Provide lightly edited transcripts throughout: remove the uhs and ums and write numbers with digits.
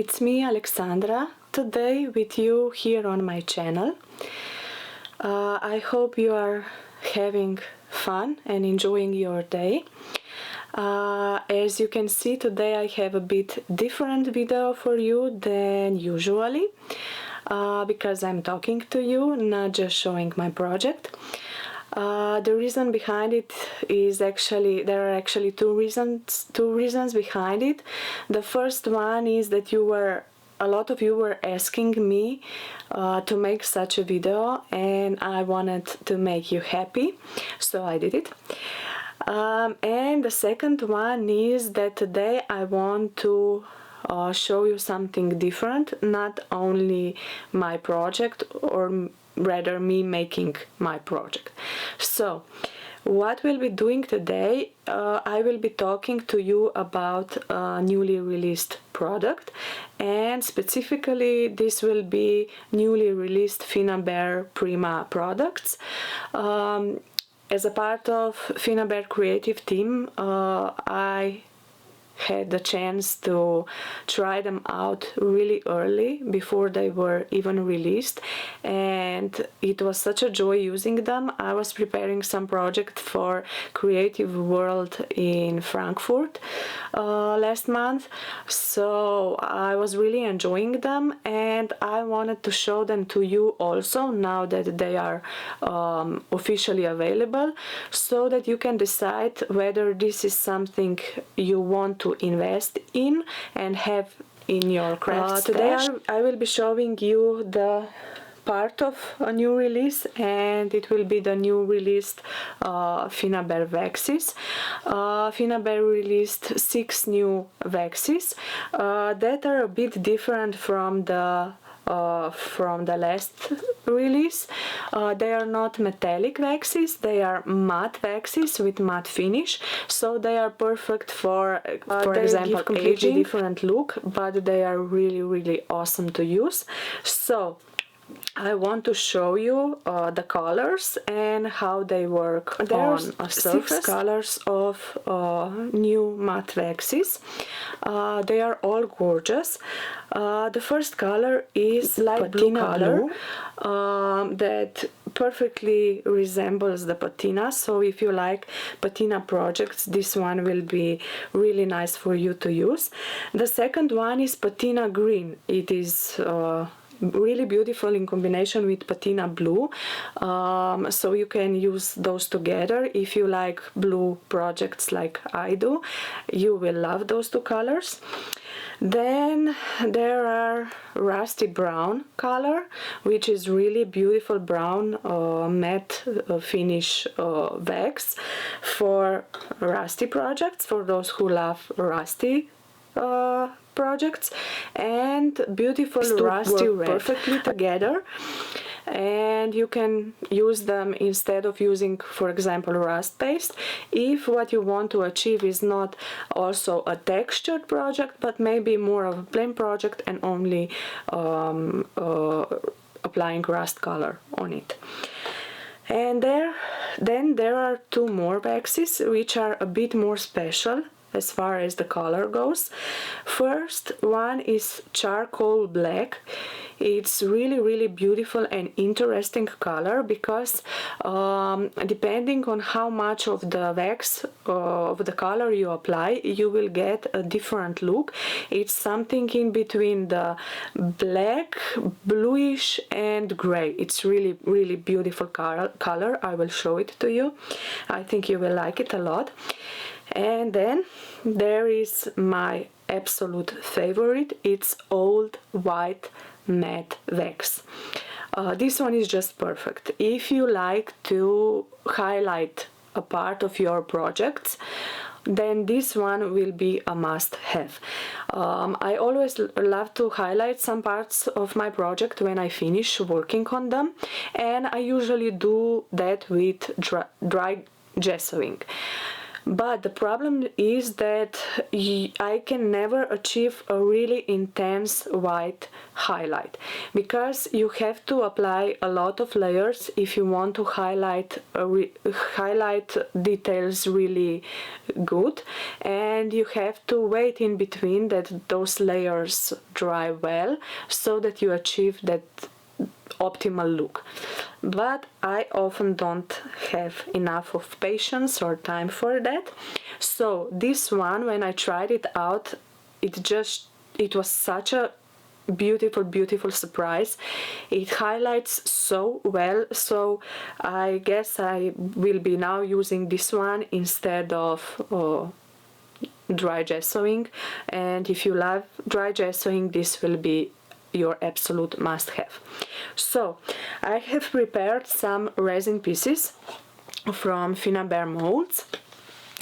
it's me, Alexandra, today with you here on my channel. I hope you are having fun and enjoying your day. As you can see, today I have a bit different video for you than usually, because I'm talking to you, not just showing my project. The reason behind it is there are actually two reasons behind it. The first one is that a lot of you were asking me to make such a video, and I wanted to make you happy, so I did it. And the second one is that today I want to show you something different, not only my project, or rather me making my project. So what we'll be doing today, I will be talking to you about a newly released product, and specifically this will be newly released Finnabair Prima products. As a part of Finnabair creative team, I had the chance to try them out really early, before they were even released, and it was such a joy using them. I was preparing some project for Creative World in Frankfurt last month, so I was really enjoying them, and I wanted to show them to you also now that they are officially available, so that you can decide whether this is something you want to invest in and have in your craft Today I will be showing you the part of a new release, and it will be the new released Finnabair waxes. Finnabair released 6 new waxes that are a bit different from the last release. They are not metallic waxes, they are matte waxes with matte finish, so they are perfect for example, give completely aging. Different look, but they are really awesome to use. So I want to show you the colors and how they work on a surface. 6 colors of new matte waxes. They are all gorgeous. The first color is light blue color that perfectly resembles the patina, so if you like patina projects, this one will be really nice for you to use. The second one is Patina Green. It is really beautiful in combination with Patina Blue, so you can use those together. If you like blue projects like I do, you will love those two colors. Then there are rusty brown color, which is really beautiful brown matte finish wax for rusty projects, for those who love rusty projects, and beautiful rusty red perfectly together, and you can use them instead of using, for example, rust paste, if what you want to achieve is not also a textured project, but maybe more of a plain project and only applying rust color on it. And then there are 2 more waxes which are a bit more special as far as the color goes. First one is charcoal black. It's really beautiful and interesting color, because depending on how much of the wax of the color you apply, you will get a different look. It's something in between the black, bluish and gray. It's really beautiful color. I will show it to you. I think you will like it a lot. And then there is my absolute favorite. It's old white matte wax. This one is just perfect. If you like to highlight a part of your projects, then this one will be a must-have. I always love to highlight some parts of my project when I finish working on them, and I usually do that with dry gessoing. But the problem is that I can never achieve a really intense white highlight, because you have to apply a lot of layers if you want to highlight details really good, and you have to wait in between that those layers dry well so that you achieve that optimal look. But I often don't have enough of patience or time for that. So this one, when I tried it out, it was such a beautiful surprise. It highlights so well, so I guess I will be now using this one instead of dry gessoing. And if you love dry gessoing, this will be your absolute must-have. So I have prepared some resin pieces from Finnabair molds,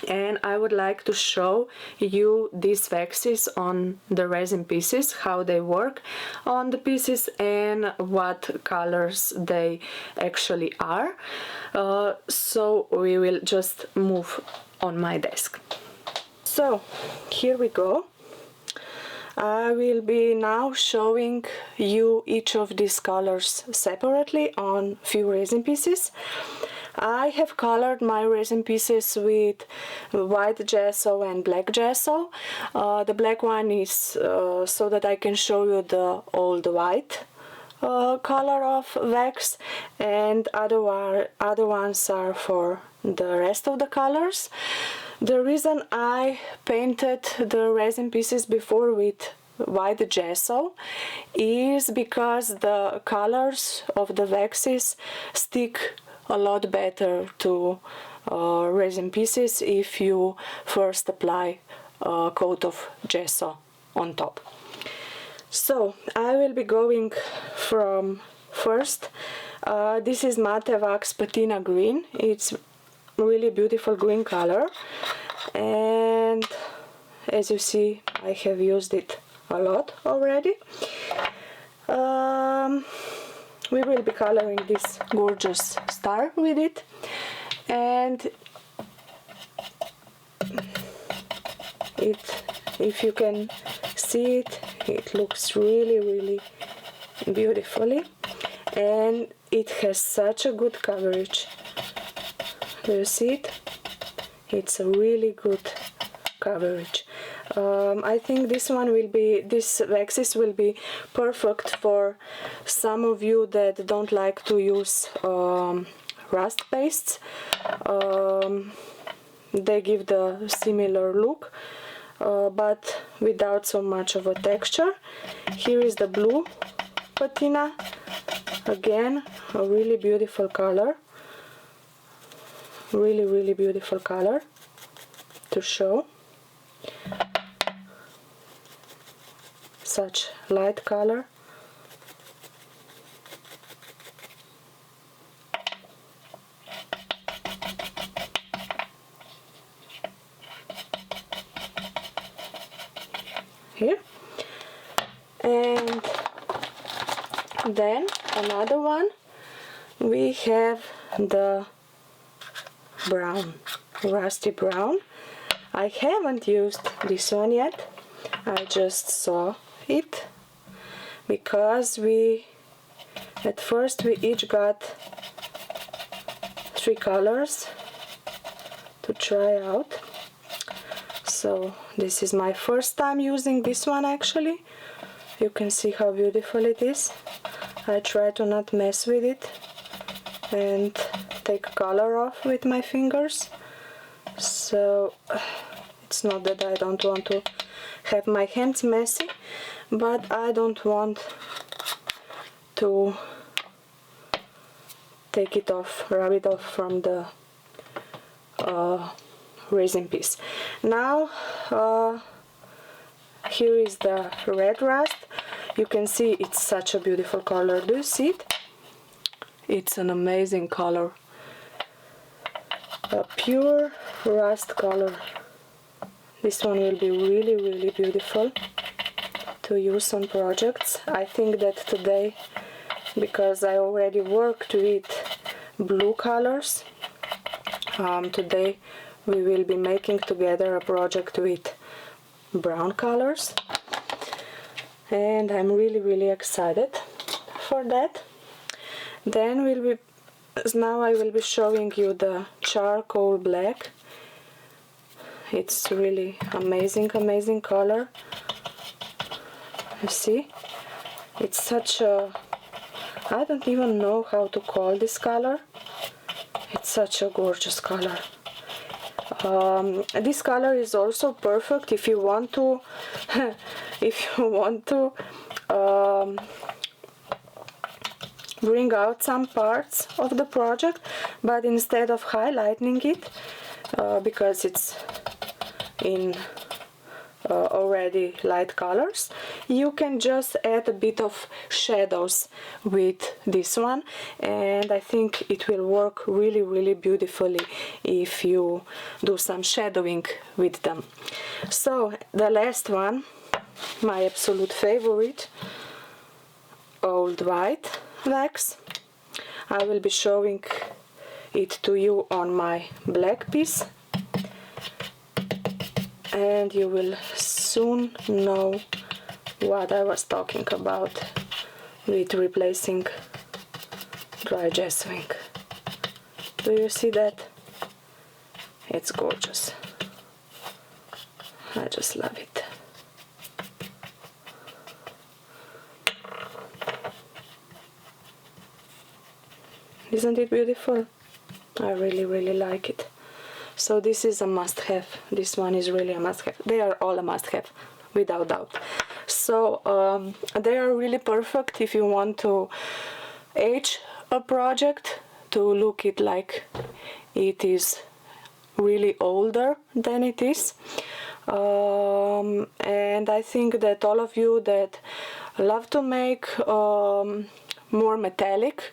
and I would like to show you these waxes on the resin pieces, how they work on the pieces and what colors they actually are. So we will just move on my desk. So here we go. I will be now showing you each of these colors separately on few resin pieces. I have colored my resin pieces with white gesso and black gesso. The black one is so that I can show you the old white color of wax, and other ones are for the rest of the colors. The reason I painted the resin pieces before with white gesso is because the colors of the waxes stick a lot better to resin pieces if you first apply a coat of gesso on top. So I will be going from first. This is Matte Wax Patina Green. It's really beautiful green color, and as you see, I have used it a lot already. We will be coloring this gorgeous star with it, and if you can see it, it looks really beautifully, and it has such a good coverage. Do you see it? It's a really good coverage. I think these waxes will be perfect for some of you that don't like to use rust pastes. They give the similar look, but without so much of a texture. Here is the blue patina. Again, a really beautiful color. Really beautiful color to show. Such light color. Here. And then another one, we have the brown, rusty brown. I haven't used this one yet. I just saw it because at first we each got 3 colors to try out. So this is my first time using this one actually. You can see how beautiful it is. I try to not mess with it and take color off with my fingers. So it's not that I don't want to have my hands messy, but I don't want to take it off, rub it off from the resin piece. Now here is the red rust. You can see it's such a beautiful color. Do you see it? It's an amazing color. A pure rust color. This one will be really beautiful to use on projects. I think that today, because I already worked with blue colors, today we will be making together a project with brown colors, and I'm really excited for that. Then now I will be showing you the charcoal black. It's really amazing color. You see, it's such a, I don't even know how to call this color. It's such a gorgeous color. This color is also perfect if you want to bring out some parts of the project, but instead of highlighting it, because it's in already light colors, you can just add a bit of shadows with this one, and I think it will work really beautifully if you do some shadowing with them. So the last one, my absolute favorite, old white wax. I will be showing it to you on my black piece, and you will soon know what I was talking about with replacing dry gessoing. Do you see that? It's gorgeous. I just love it. Isn't it beautiful? I really like it. So this is a must-have. This one is really a must-have. They are all a must-have, without doubt. So they are really perfect if you want to age a project to look it like it is really older than it is. And I think that all of you that love to make more metallic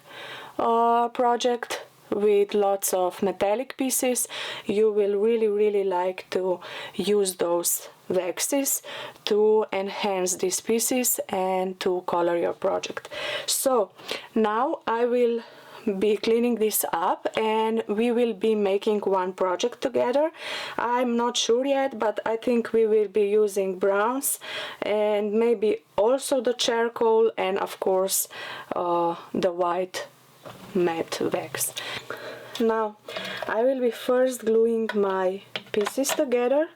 project with lots of metallic pieces, you will really like to use those waxes to enhance these pieces and to color your project. So now I will be cleaning this up and we will be making one project together. I'm not sure yet, but I think we will be using browns and maybe also the charcoal and of course the white matte wax. Now I will be first gluing my pieces together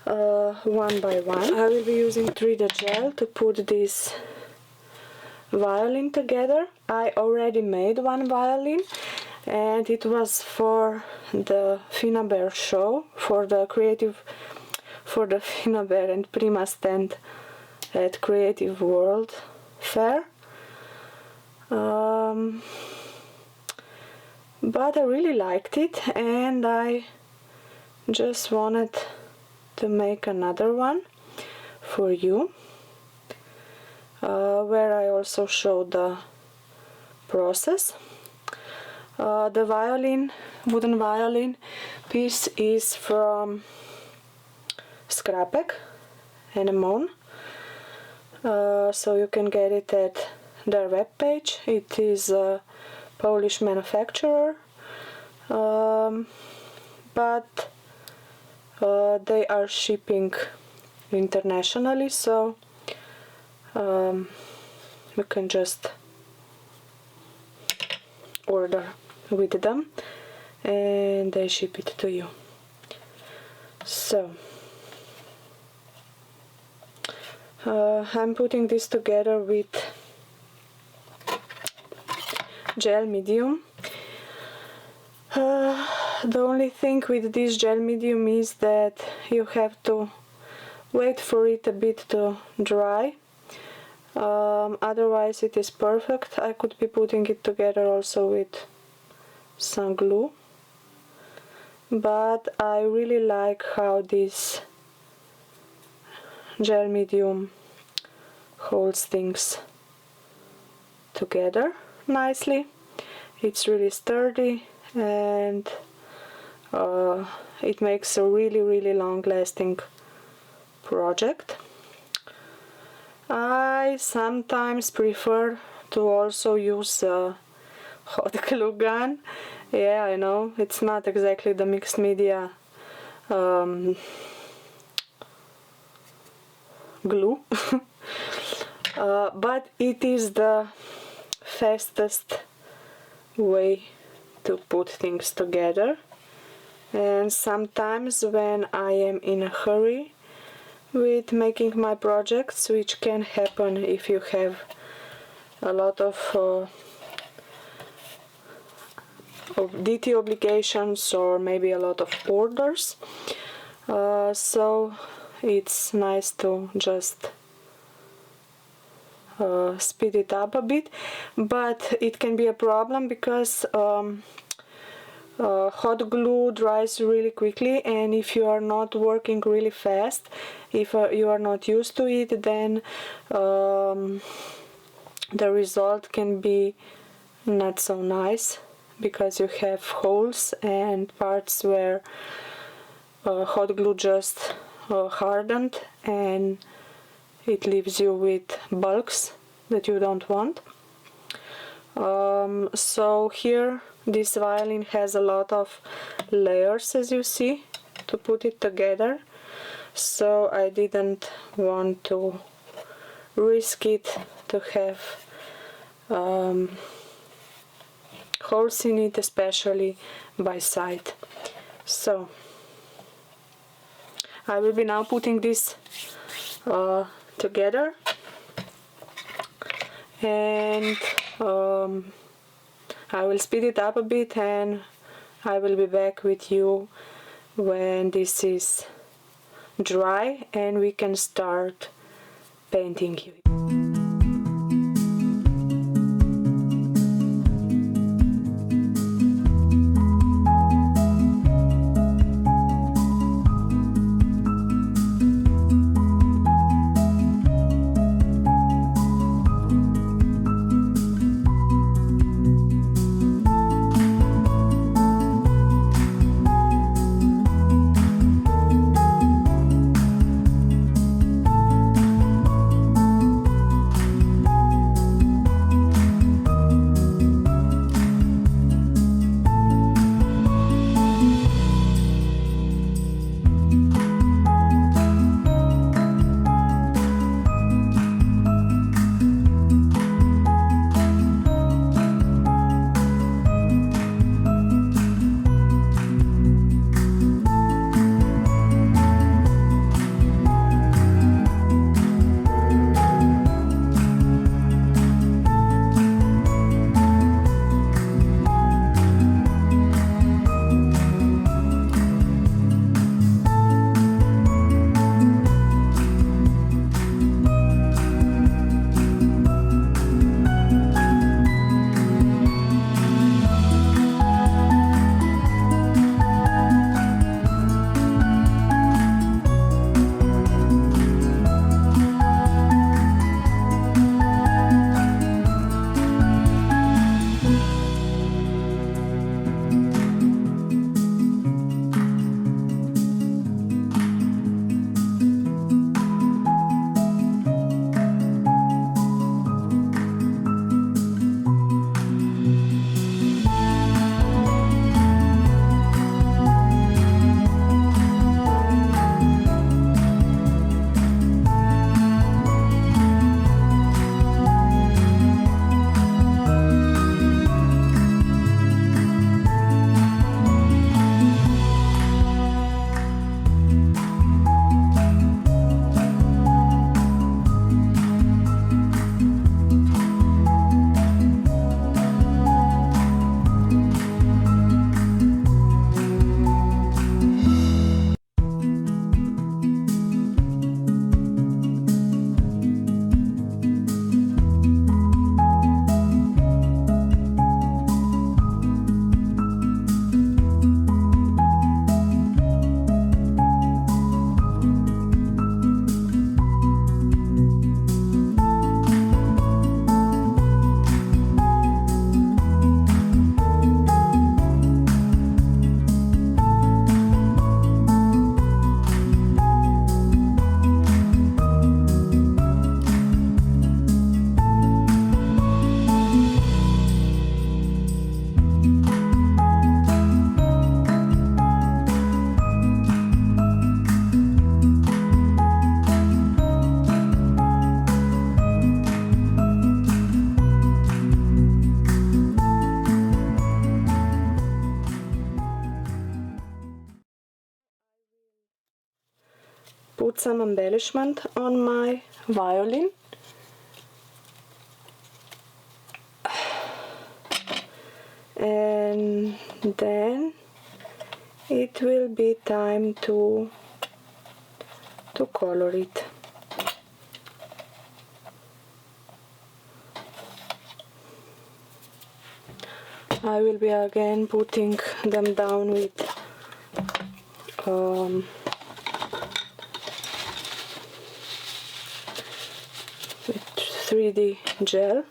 one by one. I will be using 3D gel to put this violin together. I already made one violin and it was for the Finnabair show, for the Finnabair and Prima stand at Creative World Fair. But I really liked it and I just wanted to make another one for you, where I also showed the process. The violin, wooden violin piece is from Scrapek and Emon, so you can get it at their webpage. It is a Polish manufacturer, but they are shipping internationally, so you can just order with them and they ship it to you. So I'm putting this together with gel medium. The only thing with this gel medium is that you have to wait for it a bit to dry, otherwise it is perfect. I could be putting it together also with some glue, but I really like how this gel medium holds things together nicely. It's really sturdy and it makes a really long-lasting project. I sometimes prefer to also use a hot glue gun Yeah, I know, it's not exactly the mixed media glue. But it is the fastest way to put things together. And sometimes when I am in a hurry with making my projects, which can happen if you have a lot of DT obligations or maybe a lot of orders, so it's nice to just speed it up a bit. But it can be a problem because hot glue dries really quickly, and if you are not working really fast, if you are not used to it, then the result can be not so nice, because you have holes and parts where hot glue just hardened, and it leaves you with bulks that you don't want. So here this violin has a lot of layers, as you see, to put it together, so I didn't want to risk it to have holes in it, especially by side. So I will be now putting this together, and I will speed it up a bit, and I will be back with you when this is dry and we can start painting it. put some embellishment on my violin. And then it will be time to color it. I will be again putting them down with 3D gel.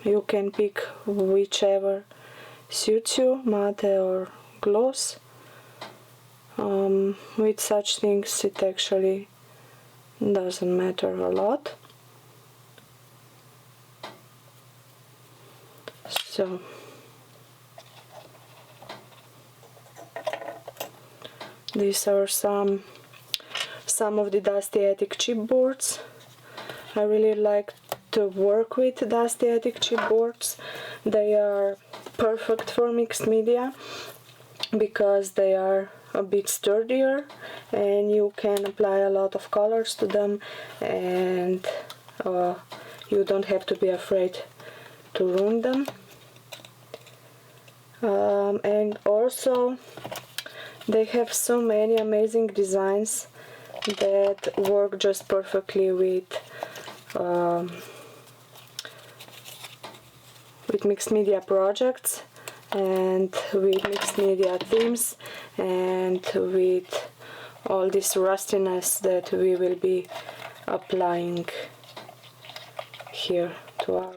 You can pick whichever suits you, matte or gloss. With such things it actually doesn't matter a lot. So these are some of the Dusty Attic chipboards. I really like to work with Dusty Attic chipboards. They are perfect for mixed media because they are a bit sturdier and you can apply a lot of colors to them, and you don't have to be afraid to ruin them. And also they have so many amazing designs that work just perfectly with mixed media projects and with mixed media themes and with all this rustiness that we will be applying here to our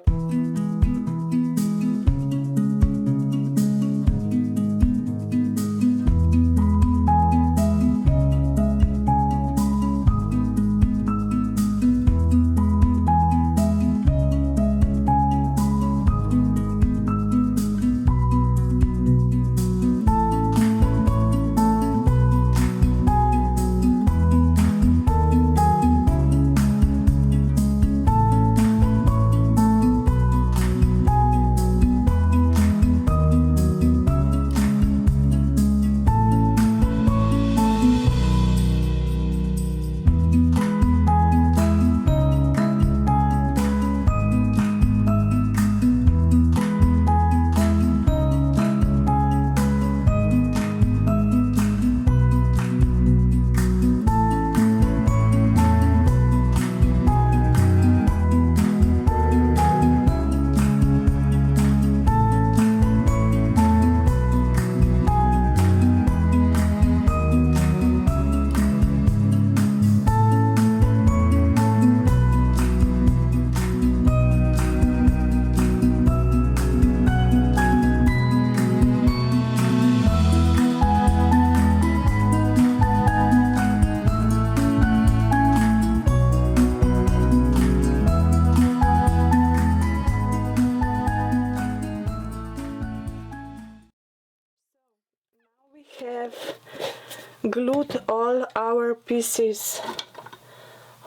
glued all our pieces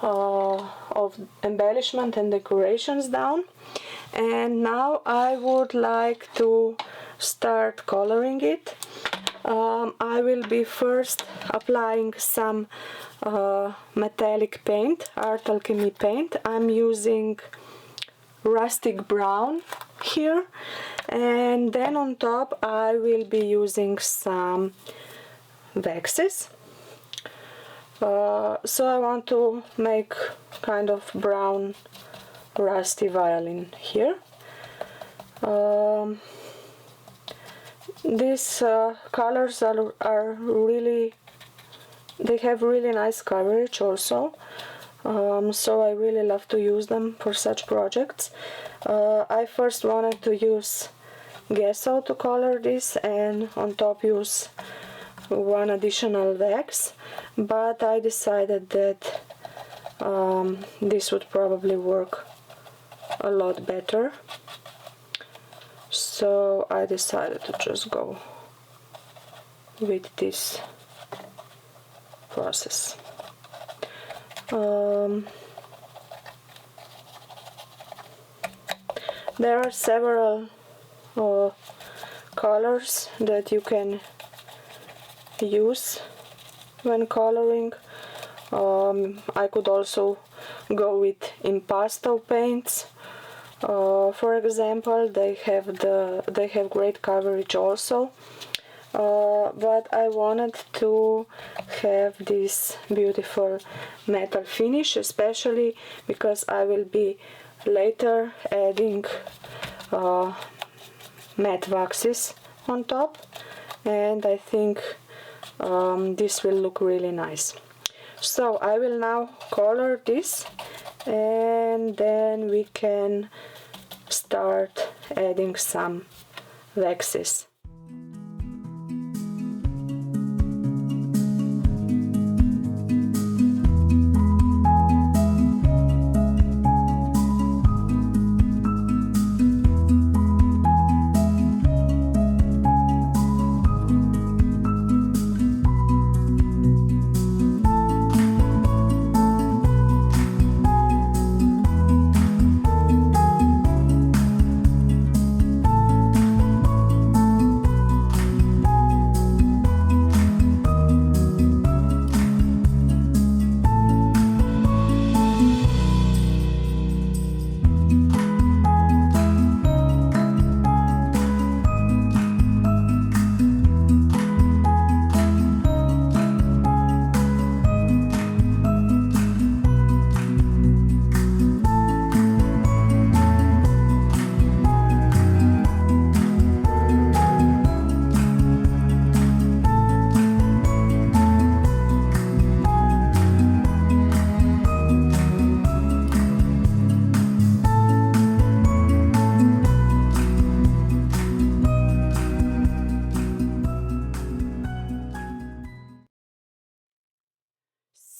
of embellishment and decorations down, and now I would like to start coloring it. I will be first applying some metallic paint, Art Alchemy paint. I'm using rustic brown here, and then on top I will be using some waxes. So I want to make kind of brown rusty violin here. These colors are really, they have really nice coverage also, so I really love to use them for such projects. I first wanted to use gesso to color this and on top use one additional wax, but I decided that this would probably work a lot better, so I decided to just go with this process. There are several colors that you can use when coloring. I could also go with impasto paints. For example, they have great coverage also. But I wanted to have this beautiful metal finish, especially because I will be later adding matte waxes on top, and I think this will look really nice. So I will now color this, and then we can start adding some waxes.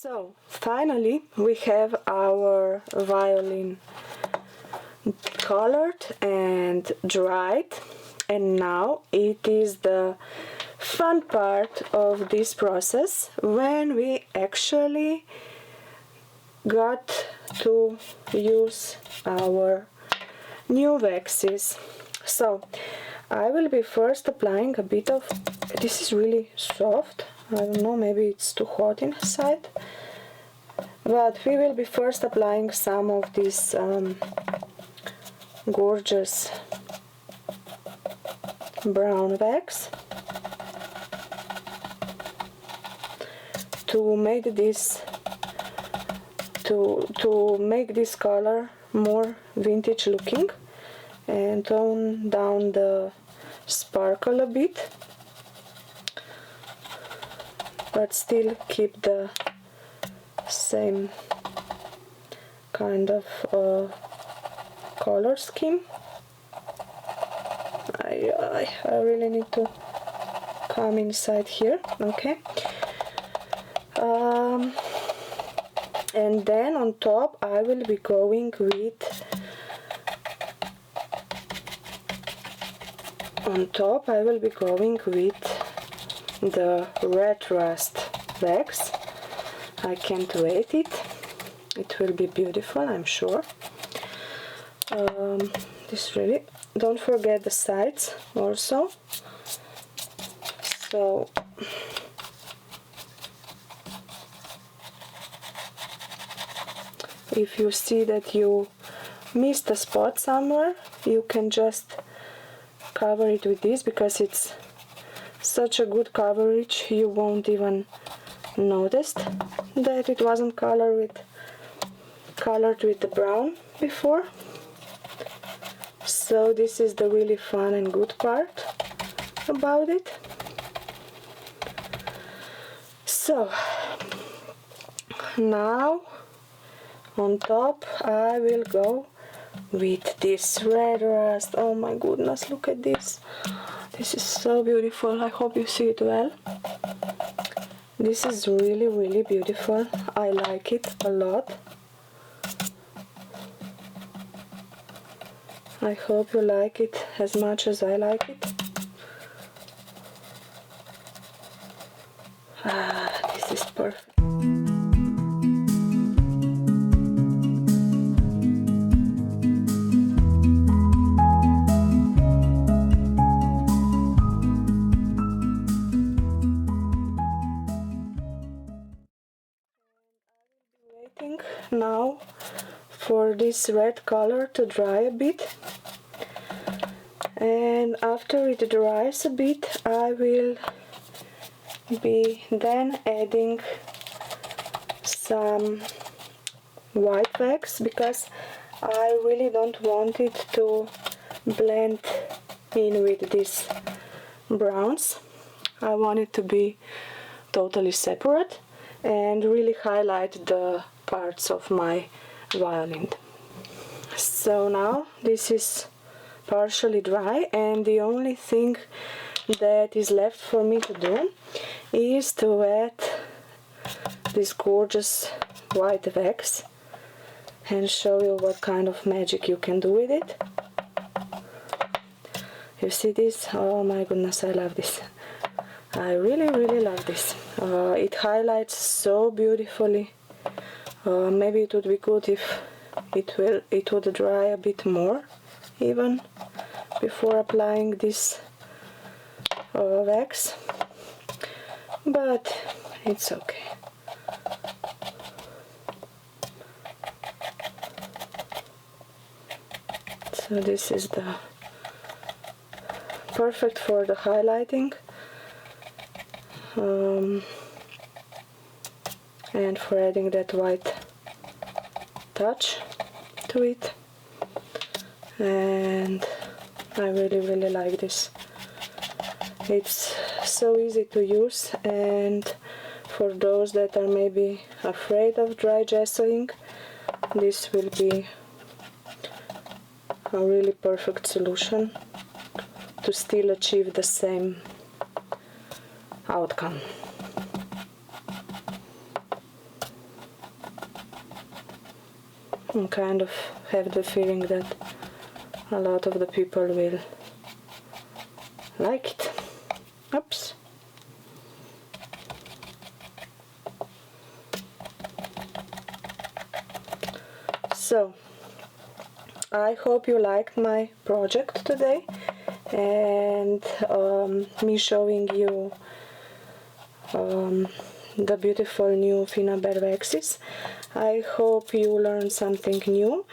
So finally we have our violin colored and dried, and now it is the fun part of this process when we actually got to use our new waxes. So I will be first applying a bit of, this is really soft, I don't know, maybe it's too hot inside, but we will be first applying some of this gorgeous brown wax to make this to make this color more vintage looking and tone down the sparkle a bit, but still keep the same kind of color scheme. I really need to come inside here, okay. And then on top I will be going with the red rust wax. I can't wait it will be beautiful, I'm sure. This really, don't forget the sides also. So if you see that you missed a spot somewhere, you can just cover it with this, because it's such a good coverage you won't even notice that it wasn't colored with the brown before. So this is the really fun and good part about it. So now on top I will go with this red rust. Oh my goodness, look at this. This is so beautiful. I hope you see it well. This is really, really beautiful. I like it a lot. I hope you like it as much as I like it. This is perfect. for this red color to dry a bit, and after it dries a bit I will be then adding some white wax, because I really don't want it to blend in with these browns. I want it to be totally separate and really highlight the parts of my violin. So now this is partially dry, and the only thing that is left for me to do is to add this gorgeous white wax and show you what kind of magic you can do with it. You see this? Oh my goodness, I love this. I really love this. It highlights so beautifully. Maybe it would be good if it would dry a bit more even before applying this wax, but it's okay. So this is the perfect for the highlighting and for adding that white touch to it, and I really like this. It's so easy to use, and for those that are maybe afraid of dry gessoing, this will be a really perfect solution to still achieve the same outcome. I kind of have the feeling that a lot of the people will like it. Oops. So I hope you liked my project today, and me showing you the beautiful new Finnabair waxes. I hope you learned something new.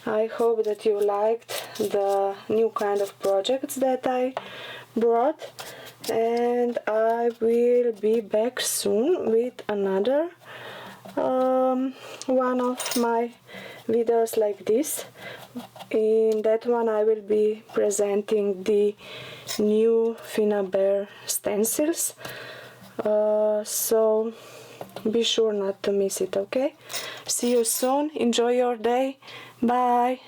I hope that you liked the new kind of projects that I brought, and I will be back soon with another one of my videos like this. In that one I will be presenting the new Finnabair stencils, so be sure not to miss it, okay? See you soon, enjoy your day, bye!